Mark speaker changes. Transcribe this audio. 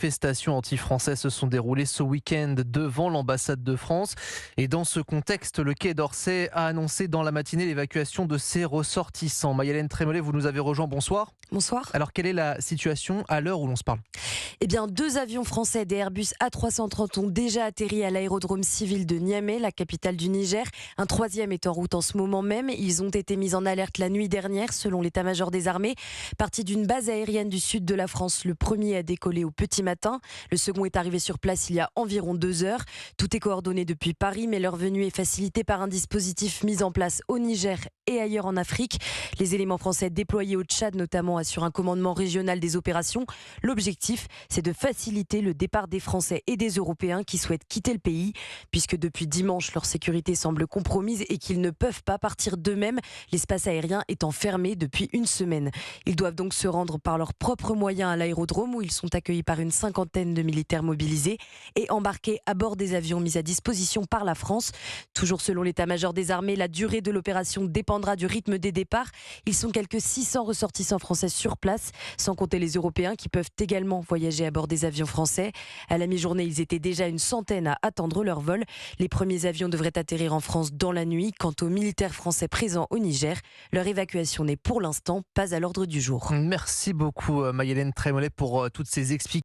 Speaker 1: Manifestations anti-françaises se sont déroulées ce week-end devant l'ambassade de France. Et dans ce contexte, le Quai d'Orsay a annoncé dans la matinée l'évacuation de ses ressortissants. Maï-Hélène Trémollet, vous nous avez rejoint, bonsoir.
Speaker 2: Bonsoir.
Speaker 1: Alors, quelle est la situation à l'heure où l'on se parle ?
Speaker 2: Eh bien, 2 avions français des Airbus A330 ont déjà atterri à l'aérodrome civil de Niamey, la capitale du Niger. Un 3e est en route en ce moment même. Ils ont été mis en alerte la nuit dernière, selon l'état-major des armées. Parti d'une base aérienne du sud de la France, le premier a décollé au petit matin. Le second est arrivé sur place il y a environ 2 heures. Tout est coordonné depuis Paris, mais leur venue est facilitée par un dispositif mis en place au Niger et ailleurs en Afrique. Les éléments français déployés au Tchad, notamment, assurent un commandement régional des opérations. L'objectif, c'est de faciliter le départ des Français et des Européens qui souhaitent quitter le pays, puisque depuis dimanche, leur sécurité semble compromise et qu'ils ne peuvent pas partir d'eux-mêmes, l'espace aérien étant fermé depuis une semaine. Ils doivent donc se rendre par leurs propres moyens à l'aérodrome où ils sont accueillis par une 50aine de militaires mobilisés et embarqués à bord des avions mis à disposition par la France. Toujours selon l'état-major des armées, la durée de l'opération dépendra du rythme des départs. Ils sont quelques 600 ressortissants français sur place, sans compter les Européens qui peuvent également voyager à bord des avions français. À la mi-journée, ils étaient déjà une centaine à attendre leur vol. Les premiers avions devraient atterrir en France dans la nuit. Quant aux militaires français présents au Niger, leur évacuation n'est pour l'instant pas à l'ordre du jour.
Speaker 1: Merci beaucoup Maï-Hélène Trémollet pour toutes ces explications.